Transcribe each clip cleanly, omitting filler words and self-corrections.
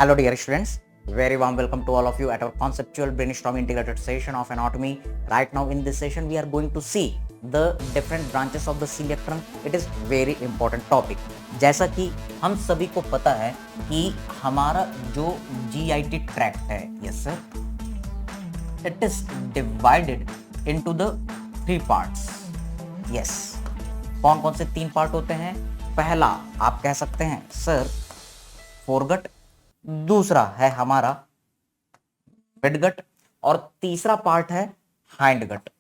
Hello dear students, very warm welcome to all of you at our conceptual brainstorm integrated session of anatomy. Right now in this session we are going to see the different branches of the celiac trunk. It is very important topic. जैसा कि हम सभी को पता है कि हमारा जो GIT ट्रैक्ट है, yes sir, it is divided into the three parts. Yes. कौन कौन से तीन पार्ट होते हैं? पहला आप कह सकते हैं सर फोरगट, दूसरा है हमारा मिडगट और तीसरा पार्ट है हाइंडगट.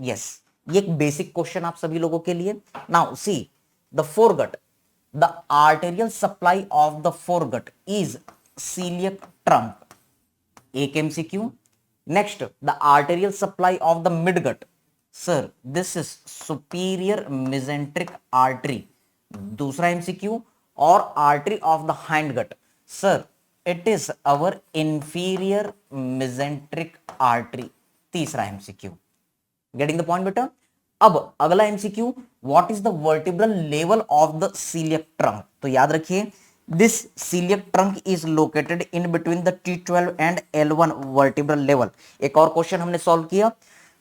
यस, ये एक बेसिक क्वेश्चन आप सभी लोगों के लिए. Now see the foregut, the arterial supply of the foregut is celiac trunk. एक MCQ. Next, the arterial supply of the midgut, sir this is superior mesenteric artery. दूसरा MCQ. और artery of the hindgut, sir it is our inferior mesenteric artery. तीसरा MCQ. Getting the point बेटा. अब अगला MCQ, what is the vertebral level of the celiac trunk. तो याद रखिए this celiac trunk is located in between the T12 and L1 vertebral level. एक और question हमने सॉल्व किया.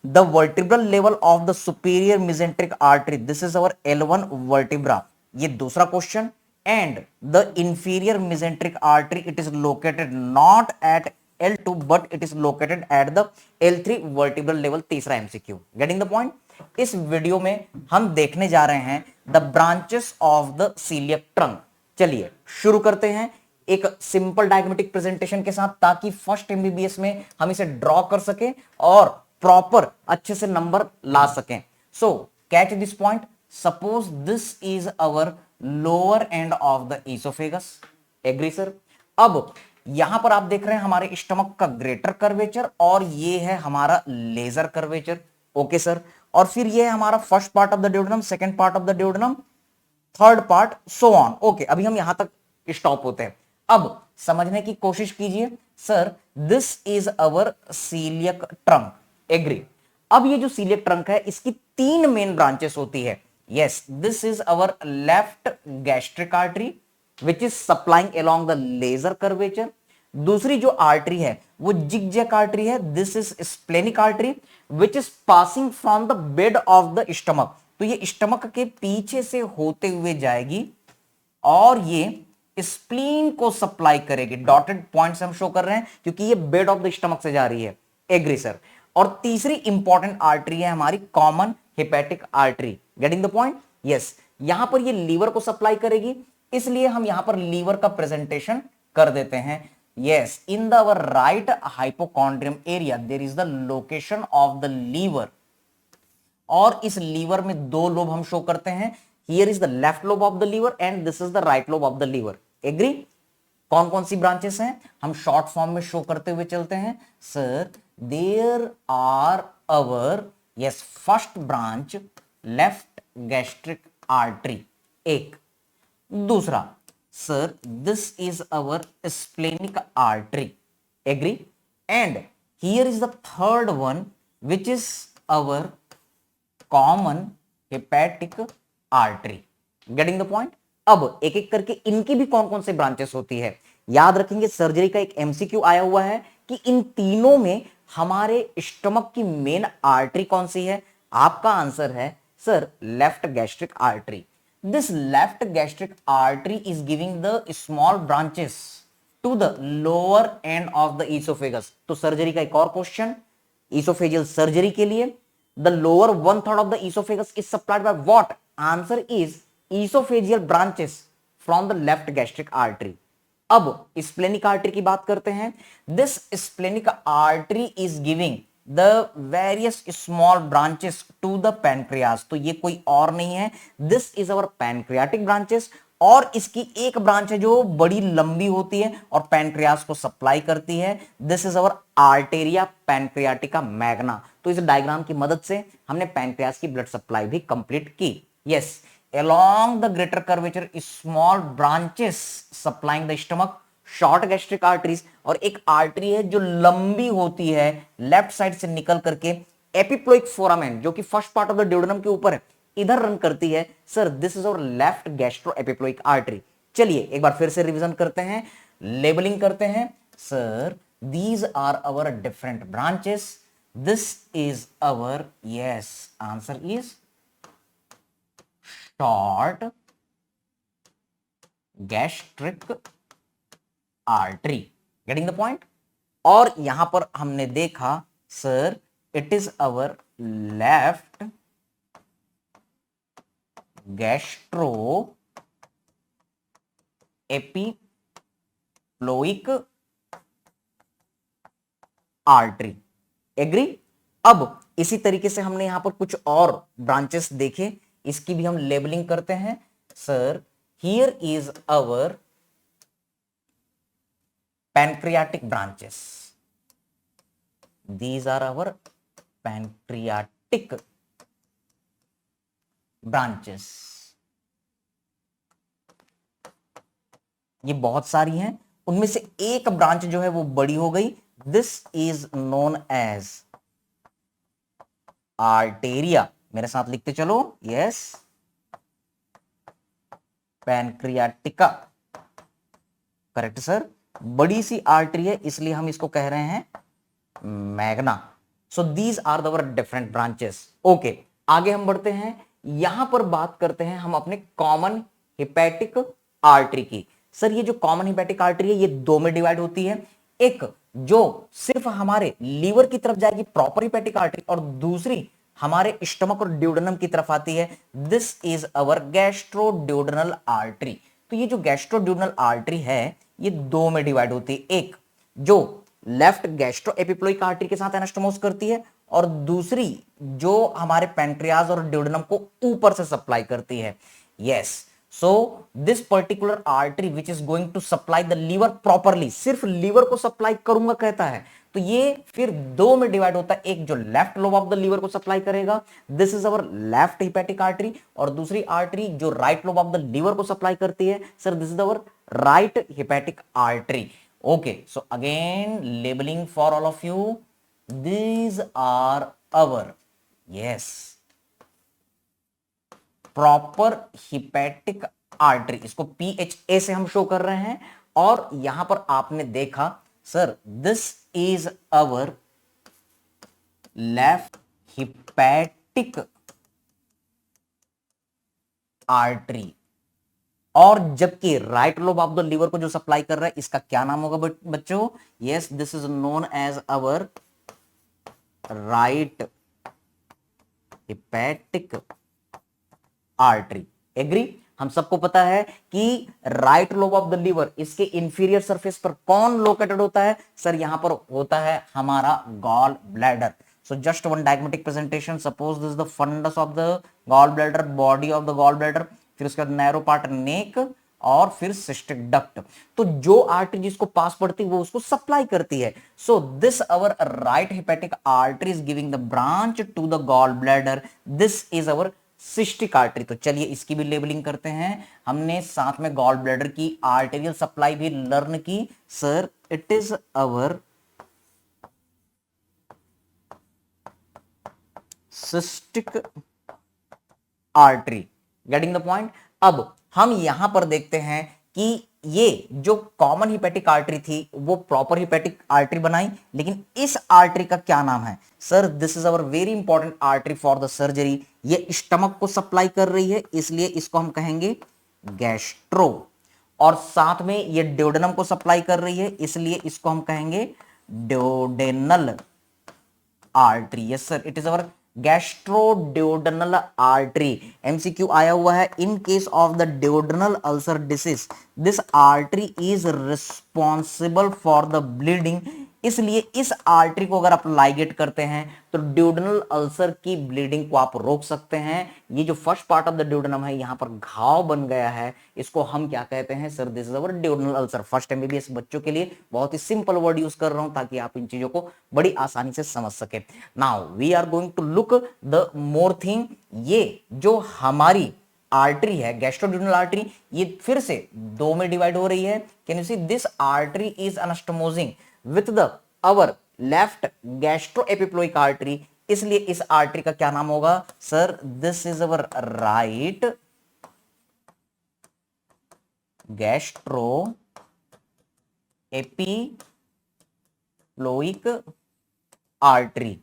The vertebral level of the superior mesenteric artery, this is our L1 vertebra. ये दूसरा question. And the inferior mesenteric artery, it is located not at L2 but it is located at the L3 vertebral level. तीसरा MCQ. Getting the point? इस video में हम देखने जा रहे हैं the branches of the celiac trunk. चलिए शुरू करते हैं एक सिंपल डायग्रामेटिक प्रेजेंटेशन के साथ, ताकि फर्स्ट MBBS में हम इसे ड्रॉ कर सकें और प्रॉपर अच्छे से नंबर ला सकें. So catch this point. Suppose this is our lower end of the oesophagus. Agree sir. अब यहां पर आप देख रहे हैं हमारे स्टमक का ग्रेटर कर्वेचर और ये है हमारा लेजर कर्वेचर. Okay sir. और फिर ये है हमारा first part of the duodenum, second part of the duodenum, third part, so on. Okay, अभी हम यहां तक स्टॉप होते हैं. अब समझने की कोशिश कीजिए. Sir this is our celiac trunk. Agree. अब ये जो सीलियक ट्रंक है इसकी तीन मेन ब्रांचेस होती है. Yes, this is our left gastric artery which is supplying along the laser curvature. दूसरी जो आर्टरी है वो जिगजैग आर्टरी है. This is splenic artery which is passing from the bed of the stomach. तो ये stomach के पीछे से होते हुए जाएगी और ये स्प्लीन को सप्लाई करेगी. डॉटेड पॉइंट्स हम शो कर रहे हैं क्योंकि ये बेड ऑफ द स्टमक से जा रही है. Agree sir. और तीसरी इंपॉर्टेंट आर्टरी है हमारी common hepatic artery. Getting the point. Yes, यहां पर ये लीवर को सप्लाई करेगी, इसलिए हम यहां पर लीवर का प्रेजेंटेशन कर देते हैं. Yes, in the our right hypochondrium area there is the location of the liver. और इस लीवर में दो लोब हम शो करते हैं. Here is the left lobe of the liver and this is the right lobe of the liver. Agree. कौन कौन सी branches हैं हम शॉर्ट फॉर्म में शो करते हुए चलते हैं. Sir there are our, yes, first branch left gastric artery. एक. दूसरा, sir this is our splenic artery. Agree. And here is the third one which is our common hepatic artery. Getting the point. अब एक एक करके इनकी भी कौन कौन से ब्रांचेस होती है याद रखेंगे. सर्जरी का एक MCQ आया हुआ है कि इन तीनों में हमारे स्टमक की मेन आर्टरी कौन सी है. आपका आंसर है sir left gastric artery. This left gastric artery is giving the small branches to the lower end of the oesophagus. तो सर्जरी का एक और क्वेश्चन इसोफेजियल सर्जरी के लिए. The lower 1/3 of the oesophagus is supplied by what. Answer is oesophageal branches from the left gastric artery. अब splenic artery की बात करते हैं. This splenic artery is giving the various small branches to the pancreas. तो ये कोई और नहीं है, this is our pancreatic branches. और इसकी एक ब्रांच है जो बड़ी लंबी होती है और पैनक्रियास को सप्लाई करती है. This is our arteria pancreatica magna. तो इस डायग्राम की मदद से हमने पैनक्रियास की ब्लड सप्लाई भी कंप्लीट की. Yes, along the greater curvature small branches supplying the stomach, short gastric arteries. और एक आर्टरी है जो लंबी होती है लेफ्ट साइड से निकल करके एपिप्लोइक फोरामेन जो कि first part of the duodenum के ऊपर है इधर रन करती है. Sir this is our left gastro epiploic artery. चलिए एक बार फिर से रिवीजन करते हैं. लेबलिंग करते हैं। Sir these are our different branches, this is our, yes answer is short gastric artery. Getting the point. और यहां पर हमने देखा sir it is our left gastro epiploic artery. Agree. अब इसी तरीके से हमने यहां पर कुछ और ब्रांचेस देखे, इसकी भी हम लेबलिंग करते हैं। Sir here is our pancreatic branches, these are our pancreatic branches। ये बहुत सारी हैं, उनमें से एक ब्रांच जो है वो बड़ी हो गई, this is known as arteria. मेरे साथ लिखते चलो, यस पैनक्रियाटिका, करेक्ट सर। बड़ी सी आर्टरी है इसलिए हम इसको कह रहे हैं मैग्ना। सो दीज आर दवर डिफरेंट ब्रांचेस। ओके, आगे हम बढ़ते हैं, यहां पर बात करते हैं हम अपने कॉमन हिपैटिक आर्टरी की। सर ये जो कॉमन हिपैटिक आर्टरी है ये दो में डिवाइड होती है, एक जो सिर्फ हमारे लीवर की तरफ जाएगी प्रॉपर हिपैटिक आर्टरी, और दूसरी हमारे स्टमक और ड्यूडेनम की तरफ आती है, this is our gastroduodenal artery. तो ये जो गैस्ट्रोड्यूडेनल आर्टरी है ये दो में डिवाइड होती है, एक जो लेफ्ट गैस्ट्रो एपिप्लोइक आर्टरी के साथ एनास्टोमोस करती है, और दूसरी जो हमारे पैंक्रियाज और ड्यूडेनम को ऊपर से सप्लाई करती है। Yes, so this particular artery which is going to supply the liver properly, सिर्फ लीवर को सप्लाई करूंगा कहता है, तो ये फिर दो में डिवाइड होता है, एक जो left lobe of the liver को सप्लाई करेगा, this is our left hepatic artery, और दूसरी आर्टरी जो right lobe of the liver को सप्लाई करती है, sir this is our right hepatic artery. Okay, so again labeling for all of you, these are our, yes, proper hepatic artery, इसको PHA से हम show कर रहे हैं, और यहां पर आपने देखा sir this is our left hepatic artery, और जबकि right lobe of the liver को जो सप्लाई कर रहा है इसका क्या नाम होगा बच्चों? Yes, this is known as our right hepatic artery. Agree. हम सबको पता है कि right lobe of the liver, इसके इंफीरियर सरफेस पर कौन लोकेटेड होता है? सर यहां पर होता है हमारा gall bladder. So just one diagrammatic presentation, suppose this the fundus of the gall bladder, body of the gall bladder, फिर उसके बाद नैरो पार्ट नेक, और फिर सिस्टिक डक्ट। तो जो आर्टरी जिसको पास पड़ती है वो उसको सप्लाई करती है। So this our right hepatic artery is giving the branch to the gall bladder, this is our cystic artery. तो चलिए इसकी भी लेबलिंग करते हैं। हमने साथ में गॉल ब्लैडर की आर्टेरियल सप्लाई भी लर्न की। Sir it is our cystic artery. Getting the point. अब हम यहां पर देखते हैं कि ये जो कॉमन हिपैटिक आर्टरी थी वो प्रॉपर हिपैटिक आर्टरी बनाई, लेकिन इस आर्टरी का क्या नाम है? Sir this is our very important artery for the surgery. ये स्टमक को सप्लाई कर रही है इसलिए इसको हम कहेंगे गैस्ट्रो, और साथ में ये ड्यूडेनम को सप्लाई कर रही है इसलिए इसको हम कहेंगे duodenal artery. Yes sir, it is our gastroduodenal artery. MCQ आया हुआ है, in case of the duodenal ulcer disease this artery is responsible for the bleeding. इसलिए इस आर्टरी को अगर आप लाइगेट करते हैं तो ड्यूडेनल अल्सर की ब्लीडिंग को आप रोक सकते हैं। ये जो first part of the duodenum है यहां पर घाव बन गया है, इसको हम क्या कहते हैं? Sir this is our duodenal ulcer. First MBBS बच्चों के लिए बहुत ही सिंपल वर्ड यूज कर रहा हूं ताकि आप इन चीजों को बड़ी आसानी से समझ सके। Now we are going to look the more thing. ये जो हमारी आर्टरी है गैस्ट्रोड्यूडेनल आर्टरी, ये फिर से दो में डिवाइड हो रही है। Can you see this artery is anastomosing with the our left gastroepiploic artery, इसलिए इस आर्टरी का क्या नाम होगा? Sir this is our right gastro epiploic artery.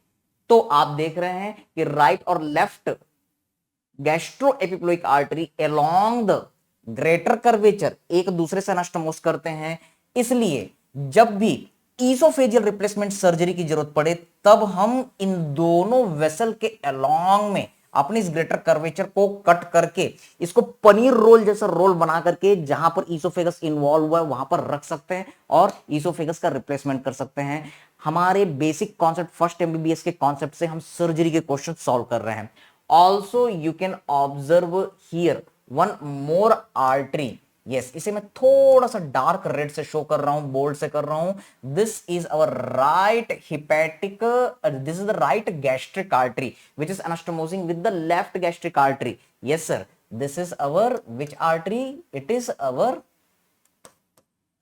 तो आप देख रहे हैं कि राइट और left gastro epiploic artery along the greater curvature एक दूसरे से अनास्टोमोस करते हैं, इसलिए जब भी ईसोफेजियल रिप्लेसमेंट सर्जरी की जरूरत पड़े तब हम इन दोनों वेसल के अलोंग में अपने इस ग्रेटर कर्वेचर को कट करके इसको पनीर रोल जैसा रोल बना करके जहां पर ईसोफेगस इन्वॉल्व हुआ है वहां पर रख सकते हैं और ईसोफेगस का रिप्लेसमेंट कर सकते हैं। हमारे बेसिक कॉन्सेप्ट फर्स्ट एमबीबीएस के कॉन्सेप्ट से हम सर्जरी के क्वेश्चन सॉल्व कर रहे हैं। Also you can observe here one more artery. Yes, इसे मैं थोड़ा सा डार्क रेड से शो कर रहा हूं, बोल्ड से कर रहा हूं। This is our right hepatic, this is the right gastric artery which is anastomosing with the left gastric artery. Yes sir, this is our which artery? It is our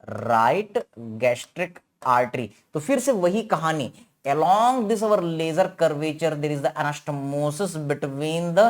right gastric artery. तो फिर से वही कहानी, along this our laser curvature there is the anastomosis between the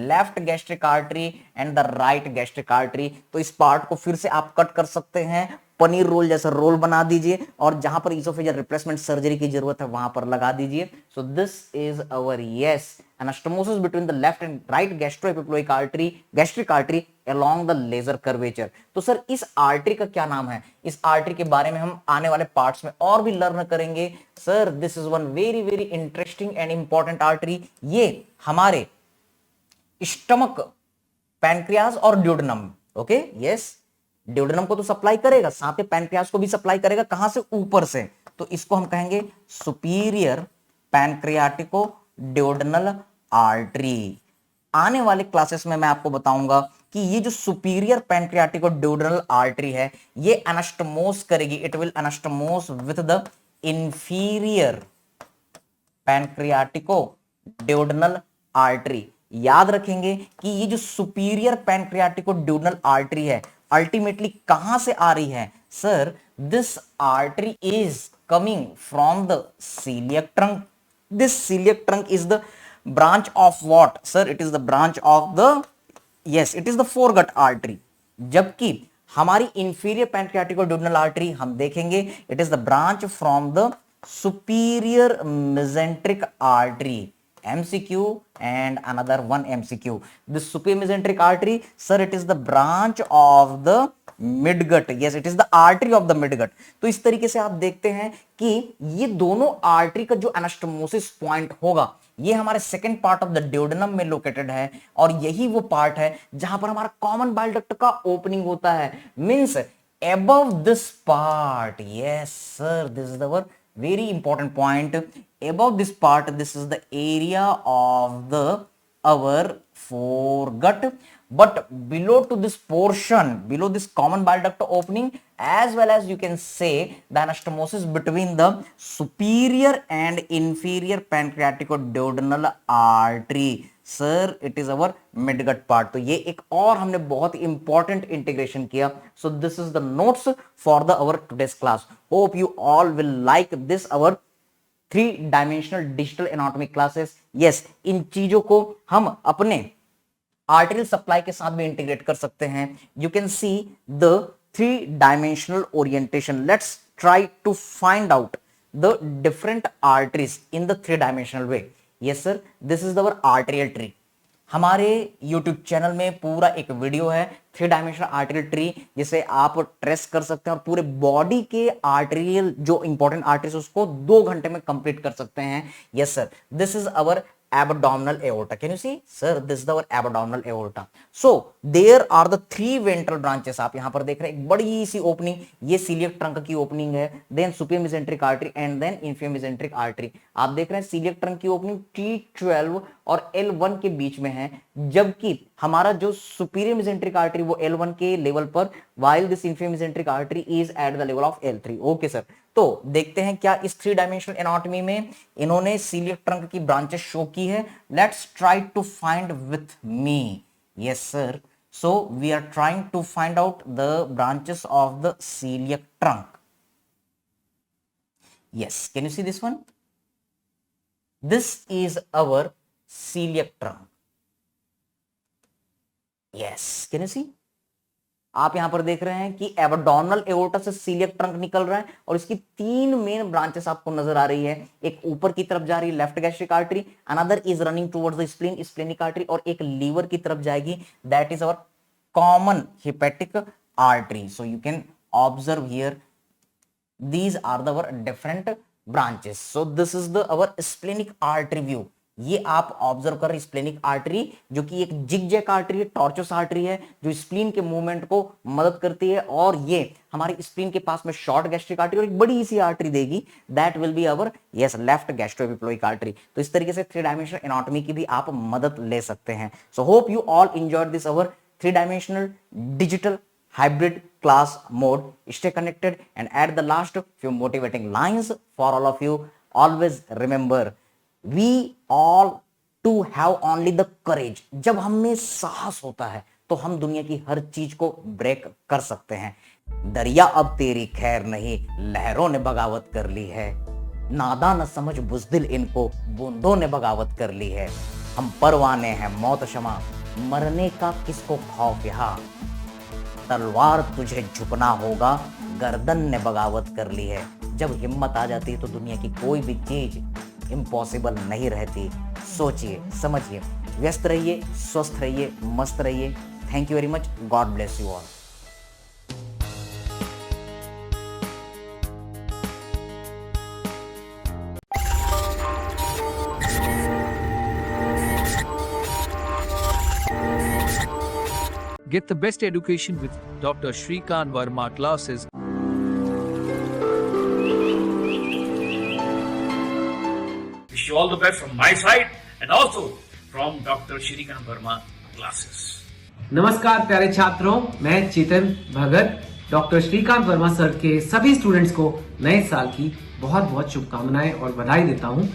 left gastric artery and the right gastric artery। तो इस part को फिर से आप कट कर सकते हैं, पनीर रोल जैसा रोल बना दीजिए और जहां पर इसोफेजियल रिप्लेसमेंट सर्जरी की जरूरत है वहां पर लगा दीजिए। सो this is our yes anastomosis between the left and right gastroepiploic artery gastric artery along the laser curvature। तो सर इस आर्टरी का क्या नाम है? इस आर्टरी के बारे में हम आने वाले पार्ट्स में और भी लर्न करेंगे। Sir this is one very very interesting and important artery. ये हमारे स्टमक, पैनक्रियाज और ड्यूडेनम, ओके यस, ड्यूडेनम को तो सप्लाई करेगा, साथ में पैनक्रियाज को भी सप्लाई करेगा। कहां से? ऊपर से। तो इसको हम कहेंगे सुपीरियर पैनक्रियाटिको ड्यूडेनल आर्टरी। आने वाले क्लासेस में मैं आपको बताऊंगा कि ये जो सुपीरियर पैनक्रियाटिको ड्यूडेनल आर्टरी है ये अनास्टोमोस करेगी, it will anastomose with the inferior pancreaticoduodenal artery. याद रखेंगे कि ये जो सुपीरियर पैनक्रियाटिको ड्यूडेनल आर्टरी है अल्टीमेटली कहां से आ रही है? Sir this artery is coming from the celiac trunk. This celiac trunk is the branch of what? Sir, it is the branch of the, yes, it is the foregut artery। जबकि हमारी inferior pancreaticoduodenal artery हम देखेंगे it is the branch from the superior mesenteric artery। MCQ and another one MCQ। This superior mesenteric artery, sir, it is the branch of the midgut. Yes, it is the artery of the midgut. तो इस तरीके से आप देखते हैं कि ये दोनों आर्टरी का जो एनास्टोमोसिस पॉइंट होगा ये हमारे second part of the duodenum में लोकेटेड है और यही वो पार्ट है जहां पर हमारा कॉमन बाइल डक्ट का ओपनिंग होता है। Means above this part, yes sir, this is our very important point। above this part, this is the area of the our foregut, but below to this portion, below this common bile duct opening, as well as you can say the anastomosis between the superior and inferior pancreaticoduodenal artery। Sir it is our midgut part. तो ये एक और हमने बहुत important integration किया। So this is the notes for the our today's class. Hope you all will like this our 3 dimensional digital anatomy classes. Yes, इन चीजों को हम अपने आर्टेरियल सप्लाई के साथ भी इंटीग्रेट कर सकते हैं। You can see the 3 dimensional orientation. Let's try to find out the different arteries in the 3 dimensional way. Yes sir, this is our arterial tree. हमारे YouTube चैनल में पूरा एक वीडियो है 3 डायमेंशनल आर्टेरियल ट्री जिसे आप trace कर सकते हैं और पूरे बॉडी के आर्टेरियल जो इंपॉर्टेंट आर्टरीज उसको 2 घंटे में कंप्लीट कर सकते हैं। Yes sir, this is our abdominal aorta। Can you see? Sir, this is our abdominal aorta। So, there are the 3 ventral branches। आप यहां पर देख रहे हैं एक बड़ी सी ओपनिंग, ये सीलियक ट्रंक की ओपनिंग है, then superior mesenteric artery and then inferior mesenteric artery. आप देख रहे हैं सीलियक ट्रंक की ओपनिंग T12 और L1 के बीच में है, जबकि हमारा जो सुपीरियर मेसेंट्रिक आर्टरी वो L1 के लेवल पर, while this inferior mesenteric artery is at the level of L3। Okay sir, तो देखते हैं क्या इस 3 डायमेंशनल एनाटॉमी में इन्होंने सीलियक ट्रंक की ब्रांचेस शो की है। Let's try to find with me. Yes sir, so we are trying to find out the branches of the celiac trunk. Yes, can you see this one? This is our celiac trunk. Yes, can you see? आप यहां पर देख रहे हैं कि abdominal aorta से celiac trunk निकल रहा है और इसकी 3 मेन ब्रांचेस आपको नजर आ रही है। एक ऊपर की तरफ जा रही है left gastric artery, another is running towards the spleen, splenic artery, और एक लीवर की तरफ जाएगी, that is our common hepatic artery. So you can observe here these are the our different branches. So this is the our splenic artery view. ये आप observe कर रहे हैं स्प्लेनिक आर्टरी, जो कि एक जिगजैग आर्टरी है, टॉर्चस आर्टरी है, जो स्प्लीन के मूवमेंट को मदद करती है, और ये हमारी स्प्लीन के पास में शॉर्ट गैस्ट्रिक आर्टरी और एक बड़ी सी आर्टरी देगी, that will be our yes left gastroepiploic artery. तो इस तरीके से 3 डायमेंशनल एनाटॉमी की भी आप मदद ले सकते हैं। So hope you all enjoyed this our 3 dimensional digital hybrid class mode. Stay connected, and at the last few motivating lines for all of you, always remember we all to have only the courage. जब हमें साहस होता है तो हम दुनिया की हर चीज को ब्रेक कर सकते हैं। दरिया अब तेरी खैर नहीं, लहरों ने बगावत कर ली है, नादा न समझ बुज़दिल इनको, बूंदों ने बगावत कर ली है। हम परवाने हैं मौत शमा, मरने का किसको खौफ यहाँ, तलवार तुझे झुकना होगा, गर्दन ने बगावत कर ली है। जब हिम्मत आ जाती है तो दुनिया की कोई भी चीज इम्पॉसिबल नहीं रहती। सोचिए, समझिए, व्यस्त रहिए, स्वस्थ रहिए, मस्त रहिए। Thank you very much, God bless you all. Get the best education with Dr. Shrikant Verma classes. Wish you all the best from my side and also from Dr. Shrikant Verma classes. नमस्कार प्यारे छात्रों, मैं Chetan Bhagat doctor Shrikant Verma sir के सभी students को नए साल की बहुत बहुत शुभकामनाएं और बधाई देता हूं।